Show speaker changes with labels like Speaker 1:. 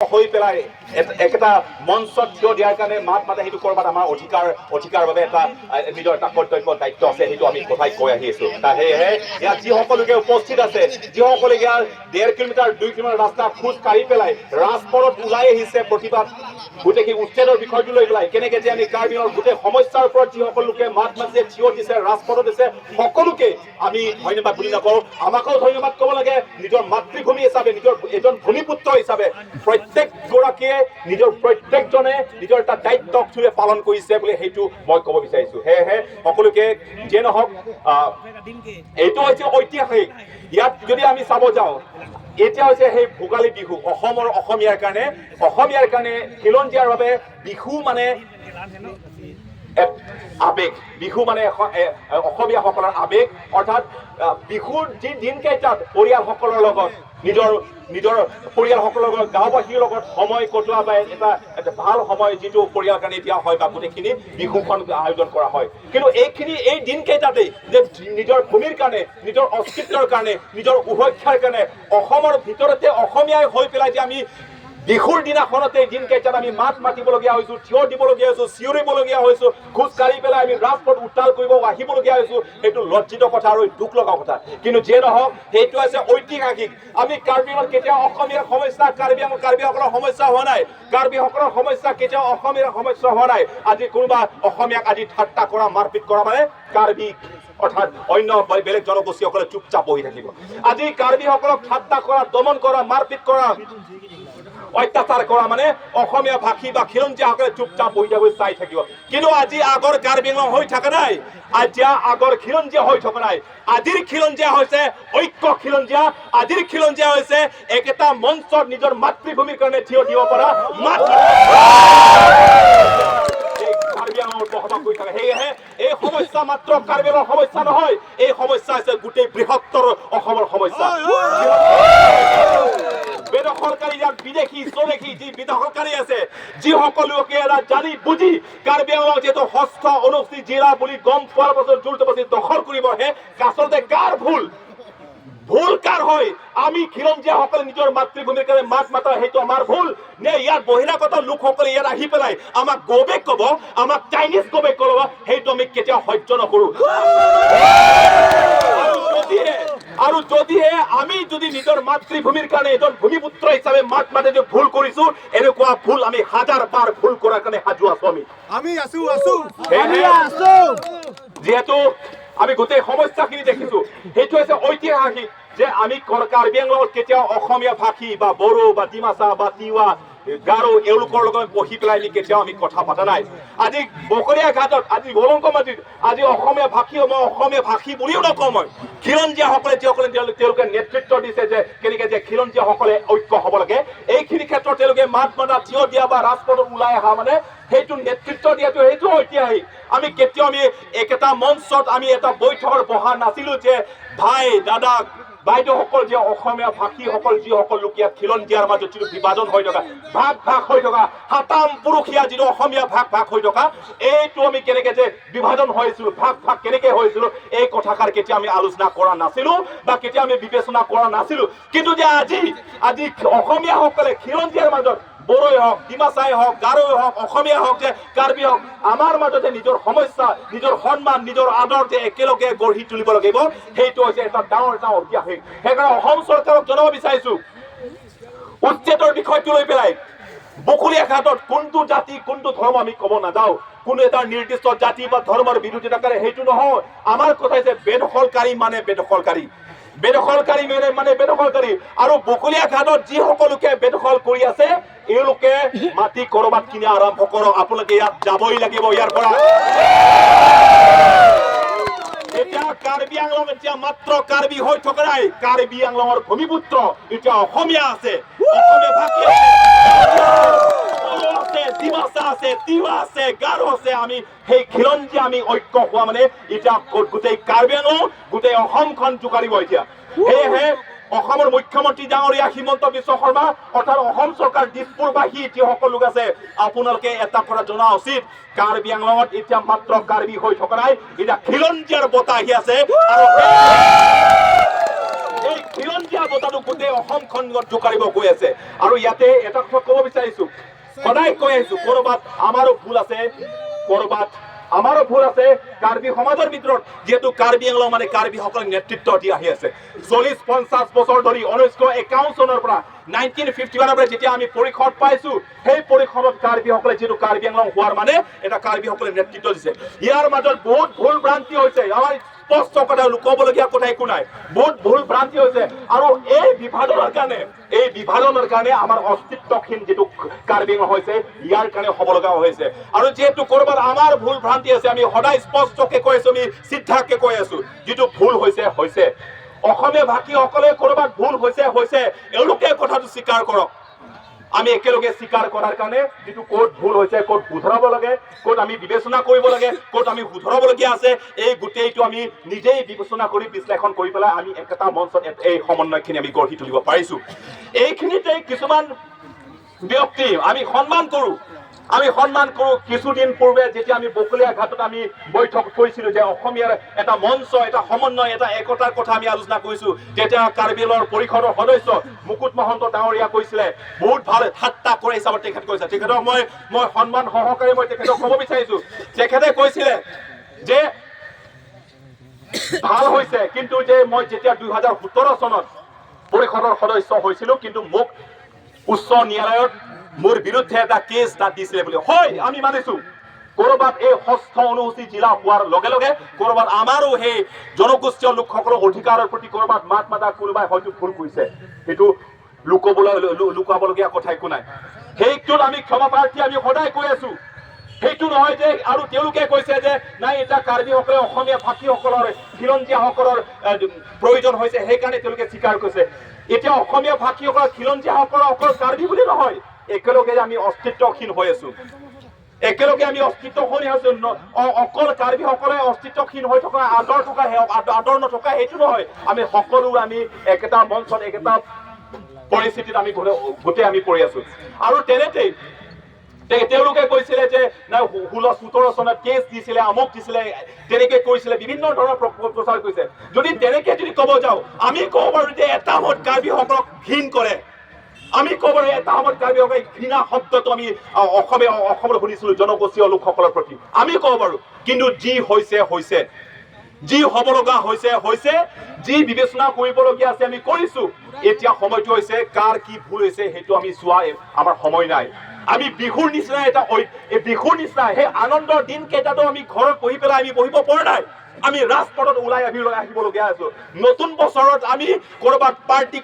Speaker 1: হৈ পেলাই একটা মঞ্চত থিয় দিয়াৰ কাৰণে মাত মাতে সেইটো কৰবাত আমাৰ অধিকাৰ বাবে এটা নিজৰ এটা কৰ্তব্য দায়িত্ব আছে সেইটো আমি কথাই কৈ আহি আছো সেয়েহে ইয়াত যিসকলোকে উপস্থিত আছে যিসকলে ইয়াৰ 1.5 কিলোমিটাৰ 2 কিলোমিটাৰ ৰাস্তা খোজ কাঢ়ি পেলাই ৰাজপথত ওলাই আহিছে প্ৰতিবাদ গোটেই উচ্ছেদৰ বিষয়টো লৈ পেলাই কেনেকে যে আমি কাৰ্বি আংলঙৰ গোটেই সমস্যাৰ ওপৰত যিসকল লোকে মাত মাতিছে থিয় দিছে ৰাজপথত দিছে সকলোকে আমি ধন্যবাদ বুলি নকওঁ আমাকেও ধন্যবাদ ক'ব লাগে নিজৰ মাতৃভূমি হিচাপে নিজৰ এজন ভূমিপুত্ৰ হিচাপে প্ৰত্যেক গৰাকীয়ে নিজৰ প্ৰত্যেকজনে নিজৰ এটা দায়িত্ব চুৰে পালন কৰিছে বুলি সেইটো মই ক'ব বিচাৰিছো সেয়েহে সকলোকে যে নহওক এইটো হৈছে ঐতিহাসিক ইয়াত যদি আমি চাব যাওঁ এতিয়া হৈছে সেই ভোগালী বিহু অসমীয়াৰ কাৰণে খিলঞ্জীয়াৰ বাবে বিহু মানে আবেগ বিহু মানে অসমীয়াসকলৰ আবেগ অৰ্থাৎ বিহুৰ যি দিনকেইটাত পৰিয়ালসকলৰ লগত নিজৰ পৰিয়ালসকলৰ লগত গাঁওবাসীৰ লগত সময় কটোৱা বা এটা ভাল সময় যিটো পৰিয়ালৰ কাৰণে দিয়া হয় বা গোটেইখিনি বিহুখন আয়োজন কৰা হয় কিন্তু এই দিনকেইটাতেই যে নিজৰ ভূমিৰ কাৰণে নিজৰ অস্তিত্বৰ কাৰণে নিজৰ সুৰক্ষাৰ কাৰণে অসমৰ ভিতৰতে অসমীয়াই হৈ পেলাই যে আমি বিহুৰ দিনাখনতে দিনকেইটাত আমি মাত মাতিবলগীয়া হৈছো থিয় দিবলগীয়া হৈছো চিঞৰিবলগীয়া হৈছো খোজ কাঢ়ি পেলাই আমি ৰাজপথ উত্তাল কৰিব আহিবলগীয়া হৈছো সেইটো লজ্জিত কথা আৰু দুখ লগা কথা কিন্তু যে নহওক সেইটো আছে ঐতিহাসিক আমি কাৰ্বি আংলঙত কেতিয়াও অসমীয়াৰ সমস্যা কাৰ্বিসকলৰ সমস্যা হোৱা নাই কাৰ্বিসকলৰ সমস্যা কেতিয়াও অসমীয়াৰ সমস্যা হোৱা নাই আজি কোনোবা অসমীয়াক আজি ঠাট্টা কৰা মাৰপিট কৰা মানে কাৰ্বি অৰ্থাৎ অন্য বেলেগ জনগোষ্ঠীসকলে চুপচাপ বহি থাকিব আজি কাৰ্বিসকলক ঠাট্টা কৰা দমন কৰা মাৰপিট কৰা অত্যাচাৰ কৰা মানে অসমীয়া ভাষী বা খিলঞ্জীয়াসকলে চুপচাপ বহি চাই থাকিব কিন্তু আজি আগৰ কাৰ্বি আংলং হৈ থকা নাই এতিয়া আগৰ খিলঞ্জীয়া হৈ থকা নাই আজিৰ খিলঞ্জীয়া হৈছে ঐক্য খিলঞ্জীয়া আজিৰ খিলঞ্জীয়া হৈছে একেটা মঞ্চত নিজৰ মাতৃভূমিৰ কাৰণে থিয় দিব পৰা কাৰ্বি আংলঙৰ বসবাস কৰি থাকে সেয়েহে এই সমস্যা মাত্ৰ কাৰ্বি আংলঙৰ সমস্যা নহয় এই সমস্যা হৈছে গোটেই বৃহত্তৰ অসমৰ সমস্যা বেদখলকাৰী ইয়াত বিদেশী স্বদেশী যি বিদখলকাৰী আছে যিসকলোকে এৰা জানি বুজি কাৰ্বি আংলং যিহেতু ষষ্ঠ অনুষ্ঠিত জিলা বুলি গম পোৱাৰ পাছত জোৰজবৰদস্তি দখল কৰিবহে আচলতে কাৰ ভুল কাৰ হয় আমি খিলঞ্জীয়াসকলে নিজৰ মাতৃভূমিৰ কাৰণে মাত মাতা সেইটো আমাৰ ভুল নে ইয়াত বহিৰাগত লোকসকলে ইয়াত আহি পেলাই আমাক গৌবেগ ক'ব আমাক চাইনিজ গৌবেগ ক'ব সেইটো আমি কেতিয়াও সহ্য নকৰো আৰু যদিহে আমি যদি নিজৰ মাতৃভূমিৰ কাৰণে এজন ভূমিপুত্ৰ হিচাপে মাত মাতে যে ভুল কৰিছো এনেকুৱা ভুল আমি হাজাৰ বাৰ ভুল কৰাৰ কাৰণে সাজু আছো আমি যিহেতু আমি গোটেই সমস্যাখিনি দেখিছো সেইটো হৈছে ঐতিহাসিক যে আমি কাৰ্বি আংলঙত কেতিয়াও অসমীয়া ভাষী বা বড়ো বা ডিমাচা বা তিৱা গাৰো এওঁলোকৰ লগত বহি পেলাই কেতিয়াও আমি কথা পতা নাই আজি বকৰীয়া ঘাটত আজি হলংক মাটিত আজি অসমীয়া ভাষী বুলিও নকওঁ মই খিলঞ্জীয়াসকলে যিসকলে তেওঁলোকে নেতৃত্ব দিছে যে কেনেকে যে খিলঞ্জীয়াসকলে ঐক্য হ'ব লাগে এইখিনি ক্ষেত্ৰত তেওঁলোকে মাত মাতা থিয় দিয়া বা ৰাজপথত ওলাই অহা মানে সেইটো নেতৃত্ব দিয়াটো সেইটো ঐতিহাসিক আমি কেতিয়াও আমি একেটা মঞ্চত আমি এটা বৈঠকত বহা নাছিলো যে ভাই দাদা বাইদেউসকল যে অসমীয়া ভাষীসকল যিসকল লোক ইয়াত খিলঞ্জীয়াৰ মাজত যিটো বিভাজন হৈ থকা ভাগ হৈ থকা সাতাম পুৰুষীয়া যিটো অসমীয়া ভাগ হৈ থকা এইটো আমি কেনেকে যে বিভাজন হৈছিলো ভাগ কেনেকে হৈছিলো এই কথাষাৰ কেতিয়া আমি আলোচনা কৰা নাছিলো বা কেতিয়া আমি বিবেচনা কৰা নাছিলো কিন্তু যে আজি অসমীয়াসকলে খিলঞ্জীয়াৰ মাজত বড়োই হওক ডিমাচাই হওক গাৰোই হওক অসমীয়া হওক যে কাৰ্বি হওক আমাৰ মাজতে নিজৰ সমস্যা নিজৰ সন্মান নিজৰ আদৰ যে একেলগে গঢ়ি তুলিব লাগিব সেইটো হৈছে এটা ডাঙৰ ঐতিহাসিক সেইকাৰণে অসম চৰকাৰক জনাব বিচাৰিছো উচ্ছেদৰ বিষয়টো লৈ পেলাই বকলীয়া ঘাটত কোনটো জাতি কোনটো ধৰ্ম আমি ক'ব নাযাওঁ কোনো এটা নিৰ্দিষ্ট জাতি বা ধৰ্মৰ বিৰোধিতা কৰে সেইটো নহয় আমাৰ কথা হৈছে বেদখলকাৰী মানে বেদখলকাৰী আৰু বকলীয়া ঘাটত যিসকলোকে বেদখল কৰি আছে এওঁলোকে মাটি কৰবাত কিনি আৰম্ভ কৰক আপোনালোকে ইয়াত যাবই লাগিব ইয়াৰ পৰা এতিয়া কাৰ্বি আংলং এতিয়া মাত্ৰ কাৰ্বি হৈ থকা নাই কাৰ্বি আংলঙৰ ভূমিপুত্ৰ এতিয়া অসমীয়া আছে অসমীয়া ভাষী আছে ডিমাচা আছে তিৱা আছে গাৰো আছে আমি সেই খিলঞ্জীয়া আমি ঐক্য হোৱা মানে এতিয়া গোটেই কাৰ্বি আংলং গোটেই অসমখন জোকাৰিব এতিয়া সেয়েহে অসমৰ মুখ্যমন্ত্ৰী ডাঙৰীয়া হিমন্ত বিশ্ব শৰ্মা অৰ্থাৎ অসম চৰকাৰ দিছপুৰবাসী যিসকল লোক আছে আপোনালোকে এটা কথা জনা উচিত কাৰ্বি আংলঙত এতিয়া মাত্ৰ কাৰ্বি হৈ থকা নাই এতিয়া খিলঞ্জীয়াৰ বতাহ আহি আছে আৰু এই খিলঞ্জীয়া বঁটাটো গোটেই অসমখনত জোকাৰিব গৈ আছে আৰু ইয়াতে এটা কথা ক'ব বিচাৰিছো সদায় কৈ আহিছো কৰবাত আমাৰো ভুল আছে কৰবাত আমাৰো ভুল আছে কাৰ্বি সমাজৰ ভিতৰত যেহেতু কাৰ্বি আংলং মানে কাৰ্বিসকলক নেতৃত্ব দি আহি আছে 40-50 বছৰ ধৰি 1951 চনৰ পৰা 1951 পৰা যেতিয়া আমি পৰিষদ পাইছো সেই পৰিষদত কাৰ্বিসকলে যেটো কাৰ্বি আংলং হোৱাৰ মানে এটা কাৰ্বিসকলে নেতৃত্ব দিছে ইয়াৰ মাজত বহুত ভুল ভ্ৰান্তি হৈছে আমাৰ স্পষ্ট কথা লুকাবলগীয়া কথা একো নাই বহুত ভুল ভ্ৰান্তি হৈছে আৰু এই বিভাজনৰ কাৰণে আমাৰ অস্তিত্বহীন যেটো কাৰ্বি আংলং হৈছে ইয়াৰ কাৰণে হ'ব লগা হৈছে আৰু যেহেতু কৰবাত আমাৰ ভুল ভ্ৰান্তি আছে আমি সদায় স্পষ্টকে কৈ আছো আমি সিদ্ধাকে কৈ আছো যেটো ভুল হৈছে অসমীয়া ভাষীসকলে কৰবাত ভুল হৈছে এওঁলোকে কথাটো স্বীকাৰ কৰক আমি একেলগে স্বীকাৰ কৰাৰ কাৰণে যেটো কোট ভুল হৈছে কোট শুধৰাব লাগে কোট আমি বিবেচনা কৰিব লাগে কোট আমি শুধৰাবলগীয়া আছে এই গোটেইটো আমি নিজেই বিবেচনা কৰি বিশ্লেষণ কৰি পেলাই আমি একটা মঞ্চত এই সমন্বয়খিনি আমি গঢ়ি তুলিব পাৰিছো এইখিনিতে কিছুমান ব্যক্তি আমি সন্মান কৰো কিছুদিন পূৰ্বে যেতিয়া আমি বকলিয়া ঘাটত আমি বৈঠক কৰিছিলো যে অসমীয়াৰ এটা মঞ্চ এটা সমন্বয় এটা একতাৰ কথা আমি আলোচনা কৰিছো তেতিয়া কাৰ্বিলৰ পৰিষদৰ সদস্য মুকুট মহন্ত ডাঙৰীয়া কৈছিলে বহুত ভাল ঠাট্টা কৰে হিচাপত তেখেত কৈছে তেখেতক মই সন্মান সহকাৰে মই তেখেতক ক'ব বিচাৰিছো তেখেতে কৈছিলে যে ভাল হৈছে কিন্তু যে মই যেতিয়া 2017 চনত পৰিষদৰ সদস্য হৈছিলো কিন্তু মোক উচ্চ ন্যায়ালয়ত মোৰ বিৰুদ্ধে এটা কেছ দিছিলে বুলি হয় আমি মানিছো কৰবাত এই ষষ্ঠ অনুসূচী জিলা হোৱাৰ লগে লগে কৰবাত আমাৰো সেই জনগোষ্ঠীয় লোকসকলৰ অধিকাৰৰ প্ৰতি কৰবাত মাত মাতা কোনোবাই হয়তো ভুল কৰিছে সেইটো লুকাবলগীয়া কথা একো নাই সেইটোত আমি ক্ষমা প্ৰাৰ্থী আমি সদায় কৈ আছো সেইটো নহয় যে আৰু তেওঁলোকে কৈছে যে নাই এটা কাৰ্বিসকলে অসমীয়া ভাষীসকলৰ খিলঞ্জীয়াসকলৰ প্ৰয়োজন হৈছে সেইকাৰণে তেওঁলোকে স্বীকাৰ কৰিছে এতিয়া অসমীয়া ভাষীসকলৰ খিলঞ্জীয়াসকলৰ অকল কাৰ্বি বুলি নহয় একেলগে আমি অস্তিত্বহীন হৈ আছো একেলগে আমি অস্তিত্বহীন আছো অকল কাৰ্বিসকলে অস্তিত্বহীন হৈ থকা আদৰ নথকা সেইটো নহয় আমি সকলো আমি একেটা মঞ্চত একেটা পৰিস্থিতিত আমি গোটেই আমি পৰি আছো আৰু তেনেতেই তেওঁলোকে কৈছিলে যে না 16-17 চনত কেছ দিছিলে আমক দিছিলে তেনেকে কৈছিলে বিভিন্ন ধৰণৰ প্ৰচাৰ কৰিছে যদি তেনেকে যদি ক'ব যাও আমি ক'ব পাৰো যে এটা মত কাৰ্বিসকলক ঘৃণ কৰে আমি ক'ব পাৰো এটা মত কাৰ্বিসকলে ঘৃণা শব্দটো আমি অসমৰ শুনিছিলো জনগোষ্ঠীয় লোকসকলৰ প্ৰতি আমি ক'ব পাৰো কিন্তু যি হৈছে যি হ'ব লগা হৈছে যি বিবেচনা কৰিবলগীয়া আছে আমি কৰিছো এতিয়া সময়টো হৈছে কাৰ কি ভুল হৈছে সেইটো আমি চোৱা আমাৰ সময় নাই আমি বিহুৰ নিচিনা সেই আনন্দৰ দিন কেইটাতো আমি ঘৰত বহি পেলাই আমি বহিব পৰা নাই আমি ৰাজপথত ওলাই আহিবলগীয়া আছো নতুন বছৰত আমি কৰবাত পাৰ্টি